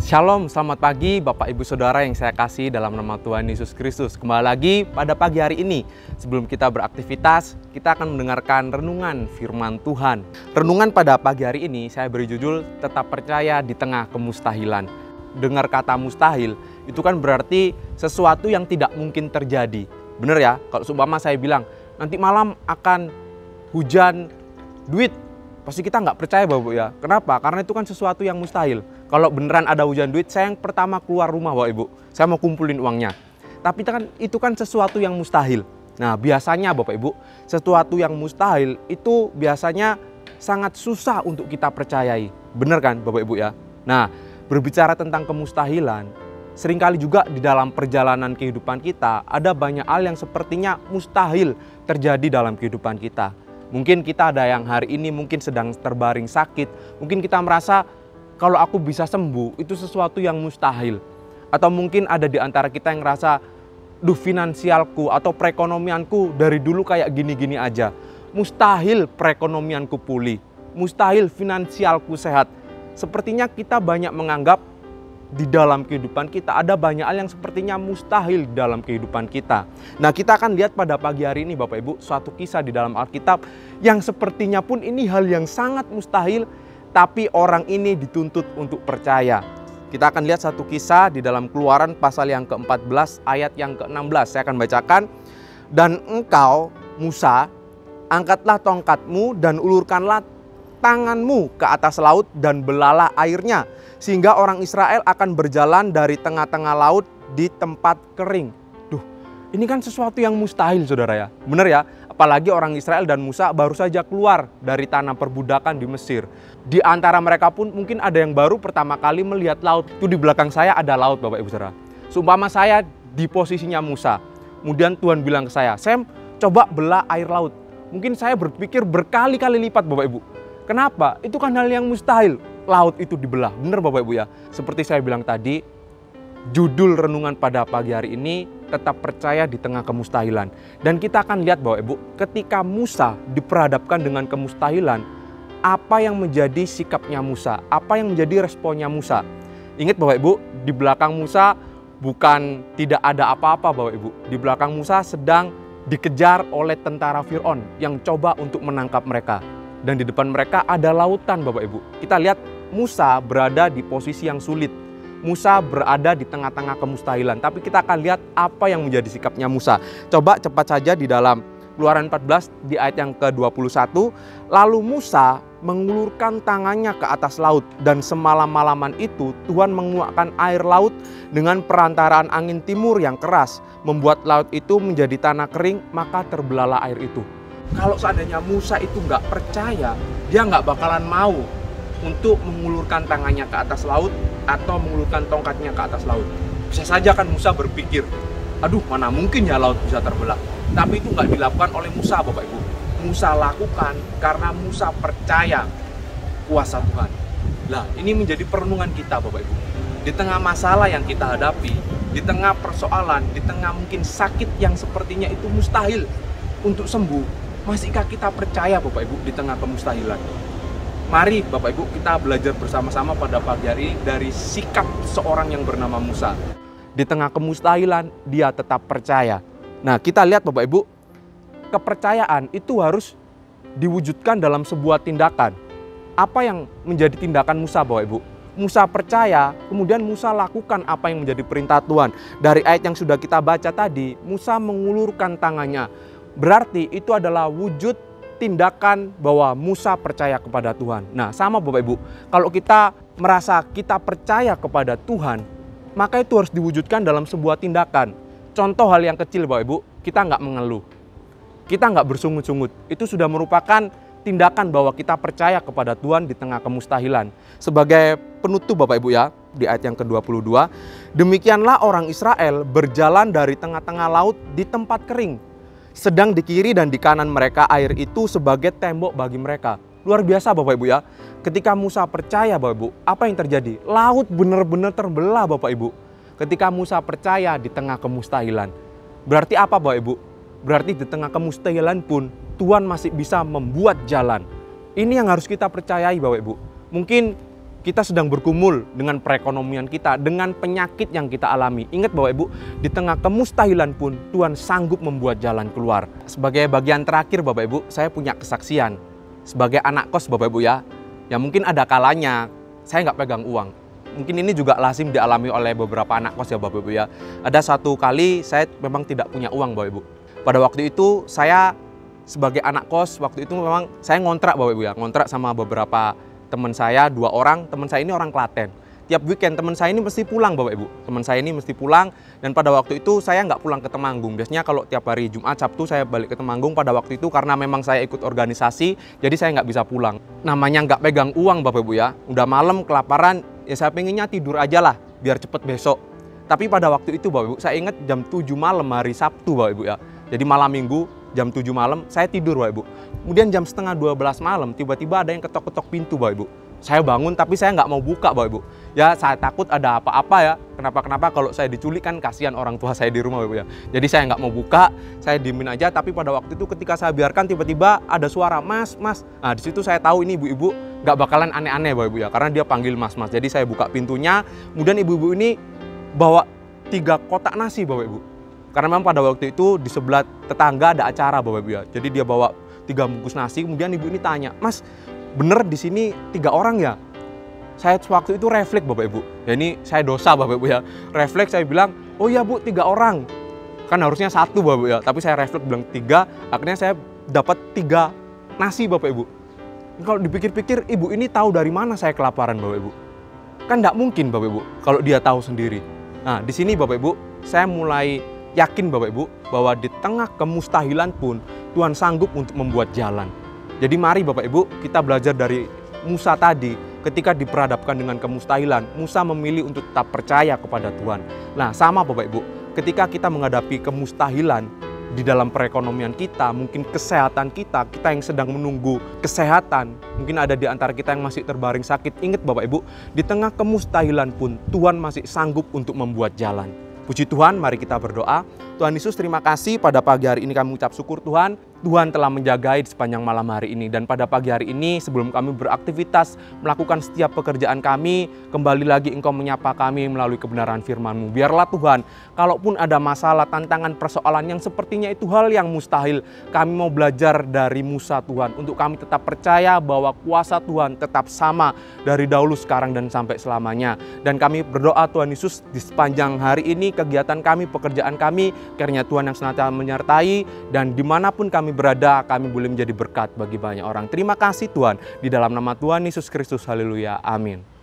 Shalom, selamat pagi Bapak Ibu Saudara yang saya kasih dalam nama Tuhan Yesus Kristus. Kembali lagi pada pagi hari ini. Sebelum kita beraktivitas, kita akan mendengarkan renungan firman Tuhan. Renungan pada pagi hari ini saya beri judul Tetap Percaya di Tengah Kemustahilan. Dengar kata mustahil, itu kan berarti sesuatu yang tidak mungkin terjadi. Bener ya, kalau seumpama saya bilang, nanti malam akan hujan duit. Pasti kita nggak percaya Bapak ya. Kenapa? Karena itu kan sesuatu yang mustahil. Kalau beneran ada hujan duit, saya yang pertama keluar rumah Bapak Ibu. Saya mau kumpulin uangnya. Tapi itu kan sesuatu yang mustahil. Nah biasanya Bapak Ibu, sesuatu yang mustahil itu biasanya sangat susah untuk kita percayai. Bener kan Bapak Ibu ya? Nah berbicara tentang kemustahilan, seringkali juga di dalam perjalanan kehidupan kita ada banyak hal yang sepertinya mustahil terjadi dalam kehidupan kita. Mungkin kita ada yang hari ini mungkin sedang terbaring sakit. Mungkin kita merasa kalau aku bisa sembuh itu sesuatu yang mustahil. Atau mungkin ada di antara kita yang merasa, finansialku atau perekonomianku dari dulu kayak gini-gini aja. Mustahil perekonomianku pulih. Mustahil finansialku sehat. Sepertinya kita banyak menganggap di dalam kehidupan kita ada banyak hal yang sepertinya mustahil di dalam kehidupan kita. Nah kita akan lihat pada pagi hari ini Bapak Ibu suatu kisah di dalam Alkitab yang sepertinya pun ini hal yang sangat mustahil, tapi orang ini dituntut untuk percaya. Kita akan lihat satu kisah di dalam Keluaran pasal yang ke-14 ayat yang ke-16. Saya akan bacakan. Dan engkau Musa, angkatlah tongkatmu dan ulurkanlah tanganmu ke atas laut dan belalah airnya, sehingga orang Israel akan berjalan dari tengah-tengah laut di tempat kering. Ini kan sesuatu yang mustahil saudara ya. Benar ya? Apalagi orang Israel dan Musa baru saja keluar dari tanah perbudakan di Mesir. Di antara mereka pun mungkin ada yang baru pertama kali melihat laut. Itu di belakang saya ada laut Bapak Ibu saudara. Seumpama saya di posisinya Musa. Kemudian Tuhan bilang ke saya, Sam coba belah air laut. Mungkin saya berpikir berkali-kali lipat Bapak Ibu. Kenapa? Itu kan hal yang mustahil. Laut itu dibelah. Benar Bapak Ibu ya. Seperti saya bilang tadi, judul renungan pada pagi hari ini tetap percaya di tengah kemustahilan. Dan kita akan lihat Bapak Ibu, ketika Musa diperhadapkan dengan kemustahilan, apa yang menjadi sikapnya Musa? Apa yang menjadi responnya Musa? Ingat Bapak Ibu, di belakang Musa bukan tidak ada apa-apa Bapak Ibu. Di belakang Musa sedang dikejar oleh tentara Fir'aun yang coba untuk menangkap mereka. Dan di depan mereka ada lautan Bapak Ibu. Kita lihat Musa berada di posisi yang sulit. Musa berada di tengah-tengah kemustahilan. Tapi kita akan lihat apa yang menjadi sikapnya Musa. Coba cepat saja di dalam Keluaran 14 di ayat yang ke-21. Lalu Musa mengulurkan tangannya ke atas laut. Dan semalam-malaman itu Tuhan menguakkan air laut dengan perantaraan angin timur yang keras. Membuat laut itu menjadi tanah kering, maka terbelahlah air itu. Kalau seandainya Musa itu nggak percaya, dia nggak bakalan mau untuk mengulurkan tangannya ke atas laut atau mengulurkan tongkatnya ke atas laut. Bisa saja kan Musa berpikir, aduh mana mungkin ya laut bisa terbelah. Tapi itu nggak dilakukan oleh Musa Bapak Ibu. Musa lakukan karena Musa percaya kuasa Tuhan. Nah ini menjadi perenungan kita Bapak Ibu. Di tengah masalah yang kita hadapi, di tengah persoalan, di tengah mungkin sakit yang sepertinya itu mustahil untuk sembuh, masihkah kita percaya Bapak Ibu di tengah kemustahilan? Mari Bapak Ibu kita belajar bersama-sama pada pagi hari dari sikap seorang yang bernama Musa. Di tengah kemustahilan dia tetap percaya. Nah kita lihat Bapak Ibu, kepercayaan itu harus diwujudkan dalam sebuah tindakan. Apa yang menjadi tindakan Musa Bapak Ibu? Musa percaya, kemudian Musa lakukan apa yang menjadi perintah Tuhan. Dari ayat yang sudah kita baca tadi, Musa mengulurkan tangannya. Berarti itu adalah wujud tindakan bahwa Musa percaya kepada Tuhan. Nah sama Bapak Ibu, kalau kita merasa kita percaya kepada Tuhan, maka itu harus diwujudkan dalam sebuah tindakan. Contoh hal yang kecil Bapak Ibu, kita nggak mengeluh, kita nggak bersungut-sungut. Itu sudah merupakan tindakan bahwa kita percaya kepada Tuhan di tengah kemustahilan. Sebagai penutup Bapak Ibu ya, di ayat yang ke-22, demikianlah orang Israel berjalan dari tengah-tengah laut di tempat kering. Sedang di kiri dan di kanan mereka air itu sebagai tembok bagi mereka. Luar biasa Bapak Ibu ya. Ketika Musa percaya Bapak Ibu, apa yang terjadi? Laut benar-benar terbelah Bapak Ibu. Ketika Musa percaya di tengah kemustahilan. Berarti apa Bapak Ibu? Berarti di tengah kemustahilan pun Tuhan masih bisa membuat jalan. Ini yang harus kita percayai Bapak Ibu. Mungkin kita sedang bergumul dengan perekonomian kita, dengan penyakit yang kita alami. Ingat Bapak Ibu, di tengah kemustahilan pun Tuhan sanggup membuat jalan keluar. Sebagai bagian terakhir Bapak Ibu, saya punya kesaksian. Sebagai anak kos Bapak Ibu ya mungkin ada kalanya saya nggak pegang uang. Mungkin ini juga lazim dialami oleh beberapa anak kos ya Bapak Ibu ya. Ada satu kali saya memang tidak punya uang Bapak Ibu. Pada waktu itu saya sebagai anak kos, waktu itu memang saya ngontrak Bapak Ibu ya, ngontrak sama beberapa teman saya, 2 orang. Teman saya ini orang Klaten. Tiap weekend teman saya ini mesti pulang Bapak Ibu. Teman saya ini mesti pulang, dan pada waktu itu saya nggak pulang ke Temanggung. Biasanya kalau tiap hari Jumat, Sabtu saya balik ke Temanggung. Pada waktu itu karena memang saya ikut organisasi, jadi saya nggak bisa pulang. Namanya nggak pegang uang Bapak Ibu ya. Udah malam, kelaparan, ya saya pengennya tidur aja lah, biar cepet besok. Tapi pada waktu itu Bapak Ibu, saya ingat jam 7 malam hari Sabtu Bapak Ibu ya. Jadi malam Minggu, jam 7 malam saya tidur Bapak Ibu. Kemudian jam setengah 12 malam tiba-tiba ada yang ketok-ketok pintu Bapak Ibu. Saya bangun tapi saya nggak mau buka Bapak Ibu. Ya saya takut ada apa-apa ya. Kenapa kalau saya diculik kan kasihan orang tua saya di rumah Bapak Ibu ya. Jadi saya nggak mau buka, saya diemin aja. Tapi pada waktu itu ketika saya biarkan tiba-tiba ada suara mas. Nah di situ saya tahu ini ibu-ibu nggak bakalan aneh-aneh Bapak Ibu ya. Karena dia panggil mas. Jadi saya buka pintunya. Kemudian ibu-ibu ini bawa 3 kotak nasi Bapak Ibu. Karena memang pada waktu itu di sebelah tetangga ada acara Bapak Ibu ya. Jadi dia bawa 3 bungkus nasi, kemudian ibu ini tanya, "Mas, bener di sini 3 orang ya?" Saya waktu itu refleks Bapak Ibu. Ya ini saya dosa Bapak Ibu ya. Refleks saya bilang, "Oh iya Bu, 3 orang." Kan harusnya 1 Bapak Ibu ya, tapi saya refleks bilang 3, akhirnya saya dapat 3 nasi Bapak Ibu. Kalau dipikir-pikir, ibu ini tahu dari mana saya kelaparan Bapak Ibu. Kan nggak mungkin Bapak Ibu kalau dia tahu sendiri. Nah di sini Bapak Ibu, saya mulai yakin Bapak Ibu bahwa di tengah kemustahilan pun Tuhan sanggup untuk membuat jalan. Jadi mari Bapak Ibu kita belajar dari Musa tadi. Ketika diperhadapkan dengan kemustahilan, Musa memilih untuk tetap percaya kepada Tuhan. Nah sama Bapak Ibu, ketika kita menghadapi kemustahilan di dalam perekonomian kita, mungkin kesehatan kita yang sedang menunggu kesehatan, mungkin ada di antara kita yang masih terbaring sakit. Ingat Bapak Ibu, di tengah kemustahilan pun Tuhan masih sanggup untuk membuat jalan. Puji Tuhan, mari kita berdoa. Tuhan Yesus, terima kasih pada pagi hari ini kami ucap syukur Tuhan. Tuhan telah menjagai di sepanjang malam hari ini. Dan pada pagi hari ini sebelum kami beraktivitas melakukan setiap pekerjaan kami, kembali lagi Engkau menyapa kami melalui kebenaran firman-Mu. Biarlah Tuhan, kalaupun ada masalah, tantangan, persoalan yang sepertinya itu hal yang mustahil, kami mau belajar dari Musa Tuhan. Untuk kami tetap percaya bahwa kuasa Tuhan tetap sama dari dahulu, sekarang, dan sampai selamanya. Dan kami berdoa Tuhan Yesus di sepanjang hari ini, kegiatan kami, pekerjaan kami, kiranya Tuhan yang senantiasa menyertai, dan dimanapun kami berada, kami boleh menjadi berkat bagi banyak orang. Terima kasih Tuhan, di dalam nama Tuhan Yesus Kristus, haleluya, amin.